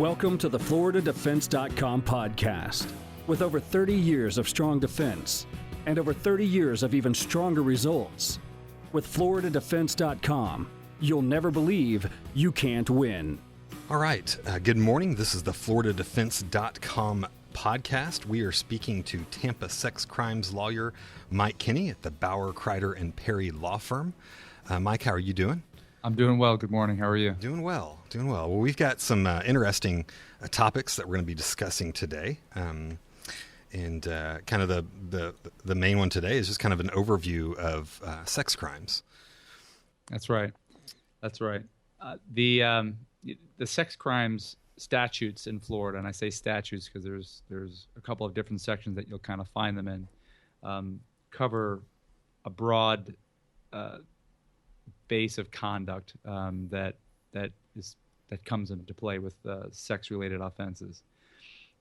Welcome to the FloridaDefense.com podcast. With over 30 years of strong defense and over 30 years of even stronger results, with FloridaDefense.com, you'll never believe you can't win. All right. Good morning. This is the FloridaDefense.com podcast. We are speaking to Tampa sex crimes lawyer Mike Kinney at the Bauer, Crider, and Perry law firm. Mike, how are you doing? I'm doing well. Good morning. How are you? Doing well. Well, we've got some interesting topics that we're going to be discussing today. Kind of the main one today is just kind of an overview of sex crimes. That's right. The sex crimes statutes in Florida, and I say statutes because there's a couple of different sections that you'll kind of find them in, cover a broad base of conduct that comes into play with sex-related offenses,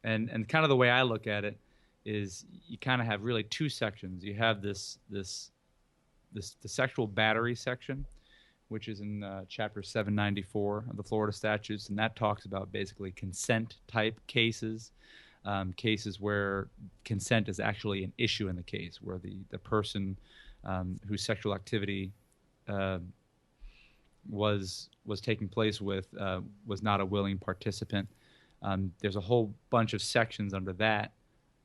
and kind of the way I look at it is you kind of have really two sections. You have the sexual battery section, which is in Chapter 794 of the Florida statutes, and that talks about basically consent-type cases, cases where consent is actually an issue in the case, where the person whose sexual activity was taking place with was not a willing participant. There's a whole bunch of sections under that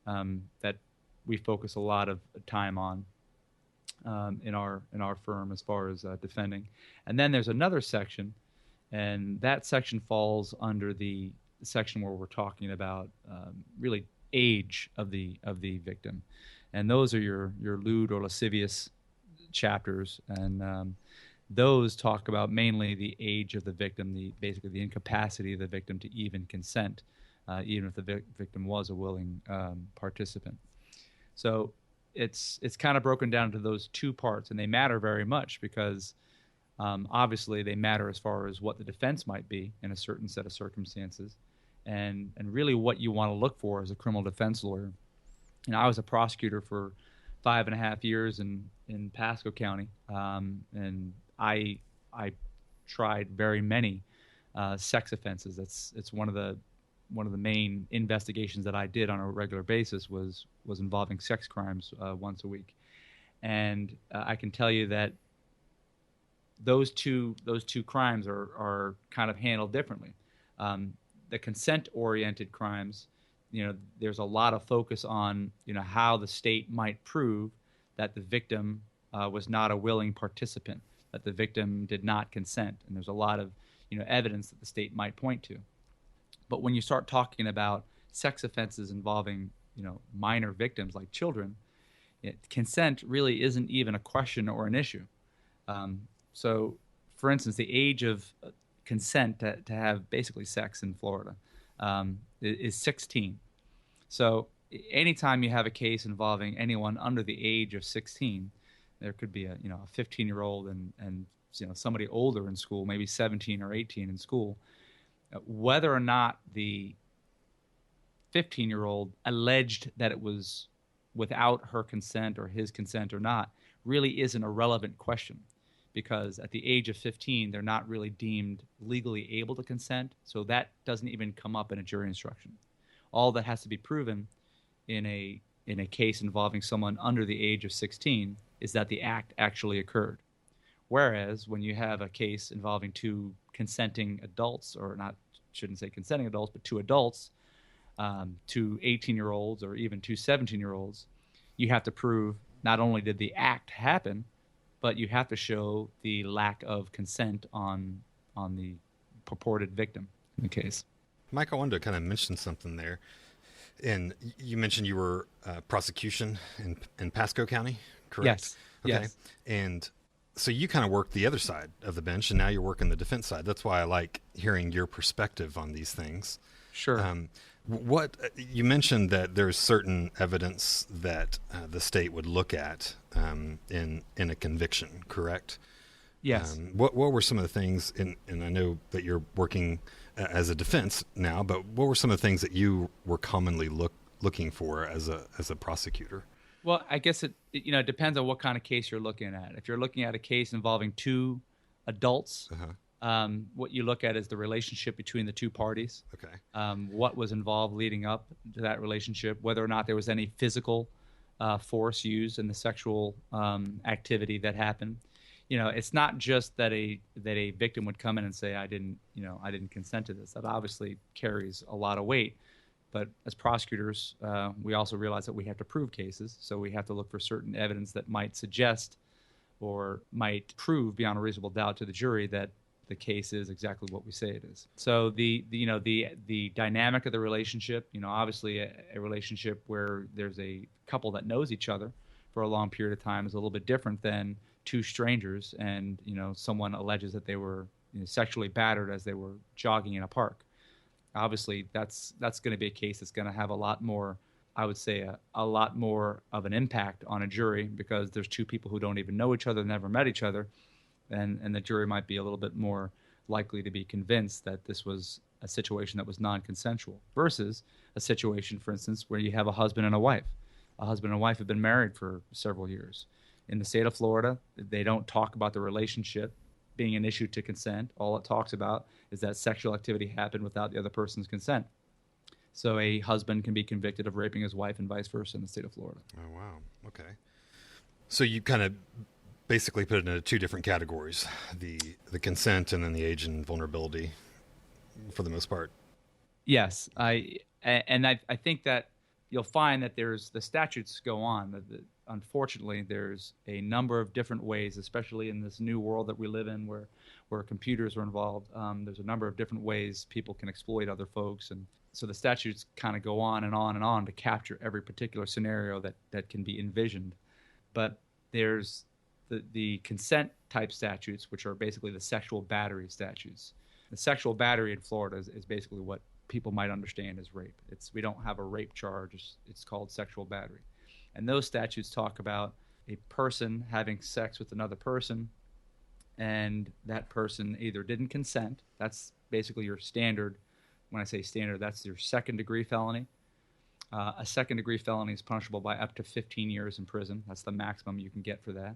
that we focus a lot of time on in our firm as far as defending. And then there's another section, and that section falls under the section where we're talking about really age of the victim, and those are your lewd or lascivious chapters, and those talk about mainly the age of the victim, basically the incapacity of the victim to even consent, even if the victim was a willing participant. So it's kind of broken down into those two parts, and they matter very much because obviously they matter as far as what the defense might be in a certain set of circumstances, and really what you want to look for as a criminal defense lawyer. And I was a prosecutor for 5.5 years in Pasco County, and I tried very many sex offenses. It's one of the main investigations that I did on a regular basis was involving sex crimes once a week, and I can tell you that those two crimes are kind of handled differently. The consent-oriented crimes, there's a lot of focus on how the state might prove that the victim was not a willing participant, that the victim did not consent, and there's a lot of evidence that the state might point to. But when you start talking about sex offenses involving minor victims like children, consent really isn't even a question or an issue. So, for instance, the age of consent to have basically sex in Florida is 16. So anytime you have a case involving anyone under the age of 16, there could be a 15-year-old and somebody older in school, maybe 17 or 18 in school. Whether or not the 15-year-old alleged that it was without her consent or his consent or not really is an irrelevant question, because at the age of 15, they're not really deemed legally able to consent, so that doesn't even come up in a jury instruction. All that has to be proven in a case involving someone under the age of 16 is that the act actually occurred. Whereas when you have a case involving two consenting adults, or shouldn't say consenting adults, but two adults, two 18-year-olds or even two 17-year-olds, you have to prove not only did the act happen, but you have to show the lack of consent on the purported victim in the case. Mike, I wanted to kind of mention something there. And you mentioned you were prosecution in Pasco County, correct? Yes. Okay. Yes. And so you kind of worked the other side of the bench, and now you're working the defense side. That's why I like hearing your perspective on these things. Sure. What you mentioned that there's certain evidence that the state would look at in a conviction, correct? Yes. What were some of the things, and I know that you're working as a defense now, but what were some of the things that you were commonly looking for as a prosecutor? Well, I guess it depends on what kind of case you're looking at. If you're looking at a case involving two adults, What you look at is the relationship between the two parties. Okay. What was involved leading up to that relationship, whether or not there was any physical force used in the sexual activity that happened. It's not just that a victim would come in and say, I didn't consent to this. That obviously carries a lot of weight. But as prosecutors, we also realize that we have to prove cases. So we have to look for certain evidence that might suggest or might prove beyond a reasonable doubt to the jury that the case is exactly what we say it is. So the dynamic of the relationship, obviously a relationship where there's a couple that knows each other for a long period of time is a little bit different than two strangers and someone alleges that they were sexually battered as they were jogging in a park. Obviously that's going to be a case that's going to have a lot more, I would say, a lot more of an impact on a jury because there's two people who don't even know each other, never met each other. And the jury might be a little bit more likely to be convinced that this was a situation that was non-consensual versus a situation, for instance, where you have a husband and a wife. A husband and wife have been married for several years. In the state of Florida, they don't talk about the relationship being an issue to consent. All it talks about is that sexual activity happened without the other person's consent. So a husband can be convicted of raping his wife and vice versa in the state of Florida. Oh, wow. Okay. So you kind of basically put it into two different categories, the consent and then the age and vulnerability for the most part. Yes. I think that you'll find that the statutes go on. Unfortunately, there's a number of different ways, especially in this new world that we live in where computers are involved. There's a number of different ways people can exploit other folks. And so the statutes kind of go on and on and on to capture every particular scenario that can be envisioned. But there's the consent type statutes, which are basically the sexual battery statutes. The sexual battery in Florida is basically what people might understand as rape. We don't have a rape charge. It's called sexual battery. And those statutes talk about a person having sex with another person and that person either didn't consent. That's basically your standard. When I say standard, that's your second-degree felony. A second-degree felony is punishable by up to 15 years in prison. That's the maximum you can get for that.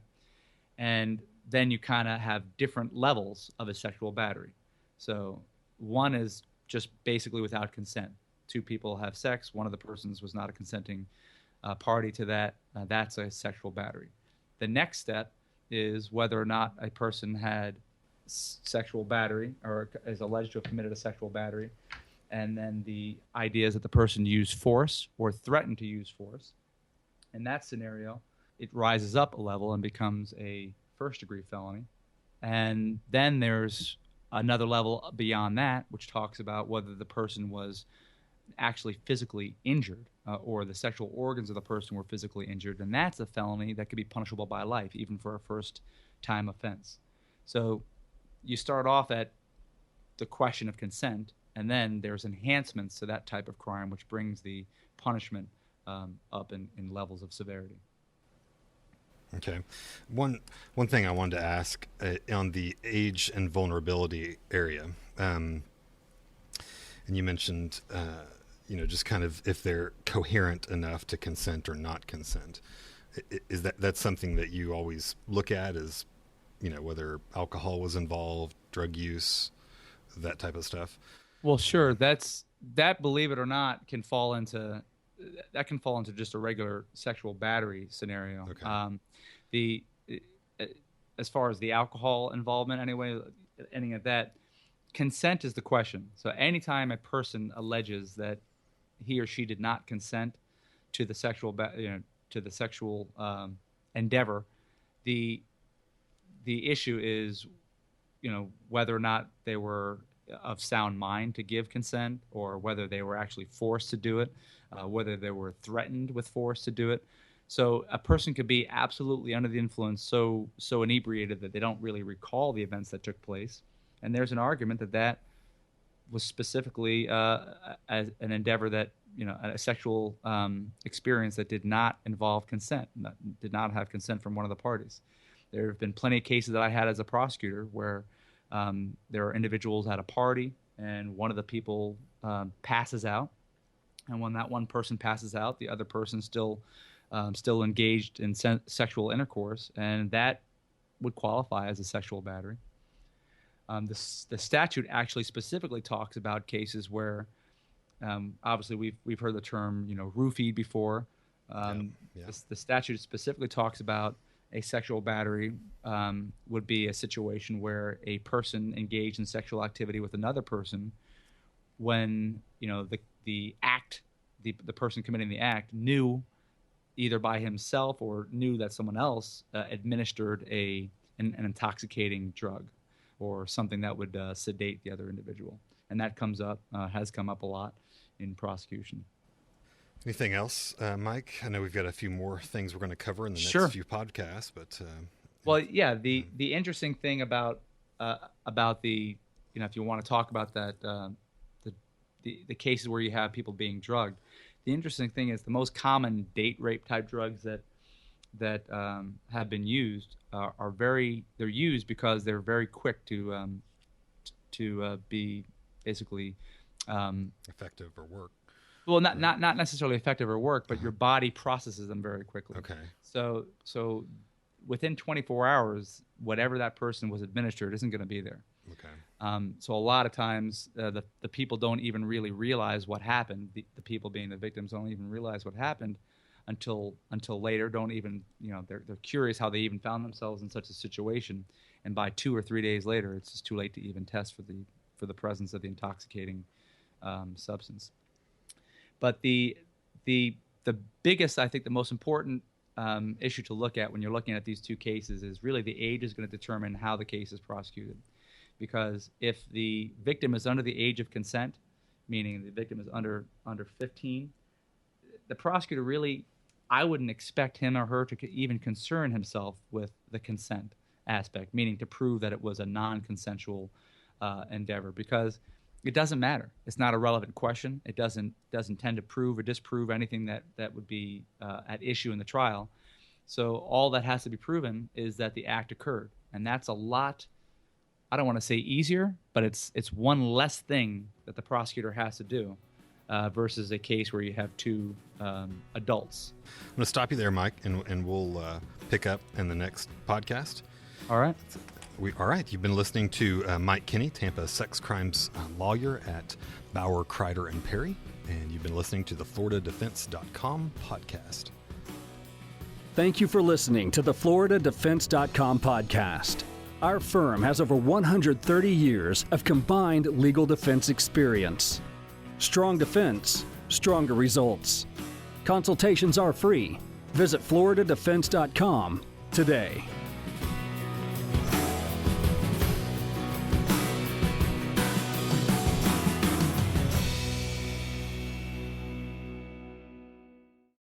And then you kind of have different levels of a sexual battery. So one is just basically without consent. Two people have sex. One of the persons was not a consenting party to that. That's a sexual battery. The next step is whether or not a person had sexual battery or is alleged to have committed a sexual battery. And then the idea is that the person used force or threatened to use force. In that scenario, it rises up a level and becomes a first-degree felony. And then there's another level beyond that, which talks about whether the person was actually physically injured or the sexual organs of the person were physically injured. And that's a felony that could be punishable by life, even for a first-time offense. So you start off at the question of consent, and then there's enhancements to that type of crime, which brings the punishment up in levels of severity. Okay. One thing I wanted to ask on the age and vulnerability area, and you mentioned, just kind of if they're coherent enough to consent or not consent. Is that's something that you always look at as, whether alcohol was involved, drug use, that type of stuff? Well, sure. That, believe it or not, can fall into just a regular sexual battery scenario. Okay. As far as the alcohol involvement, anyway, any of that, consent is the question. So anytime a person alleges that he or she did not consent to the sexual endeavor, the issue is, whether or not they were of sound mind to give consent, or whether they were actually forced to do it, whether they were threatened with force to do it. So a person could be absolutely under the influence, so inebriated that they don't really recall the events that took place. And there's an argument that was specifically an endeavor that, a sexual experience that did not involve consent, did not have consent from one of the parties. There have been plenty of cases that I had as a prosecutor where there are individuals at a party and one of the people passes out. And when that one person passes out, the other person still engaged in sexual intercourse, and that would qualify as a sexual battery. The statute actually specifically talks about cases where, obviously we've heard the term, roofied before. The statute specifically talks about a sexual battery would be a situation where a person engaged in sexual activity with another person when the person committing the act knew either by himself or knew that someone else administered an intoxicating drug or something that would sedate the other individual. And that has come up a lot in prosecution. Anything else, Mike? I know we've got a few more things we're going to cover in the Sure. next few podcasts, but well, yeah, the interesting thing about the, if you want to talk about that, the cases where you have people being drugged, the interesting thing is the most common date rape type drugs that have been used they're used because they're very quick to be basically effective or work. Well, not necessarily effective or work, but your body processes them very quickly. Okay. So within 24 hours, whatever that person was administered isn't going to be there. Okay. So a lot of times the people don't even really realize what happened. The people being the victims don't even realize what happened until later. Don't even, they're curious how they even found themselves in such a situation. And by 2 or 3 days later, it's just too late to even test for the presence of the intoxicating substance. But the biggest, I think, the most important issue to look at when you're looking at these two cases is really the age is going to determine how the case is prosecuted. Because if the victim is under the age of consent, meaning the victim is under 15, the prosecutor really, I wouldn't expect him or her to even concern himself with the consent aspect, meaning to prove that it was a non-consensual endeavor, because it doesn't matter. It's not a relevant question. It doesn't tend to prove or disprove anything that would be at issue in the trial. So all that has to be proven is that the act occurred, and that's a lot. I don't want to say easier, but it's one less thing that the prosecutor has to do versus a case where you have two adults. I'm going to stop you there, Mike, and we'll pick up in the next podcast. All right. All right. You've been listening to Mike Kinney, Tampa sex crimes lawyer at Bauer, Crider, and Perry, and you've been listening to the FloridaDefense.com podcast. Thank you for listening to the FloridaDefense.com podcast. Our firm has over 130 years of combined legal defense experience. Strong defense, stronger results. Consultations are free. Visit FloridaDefense.com today.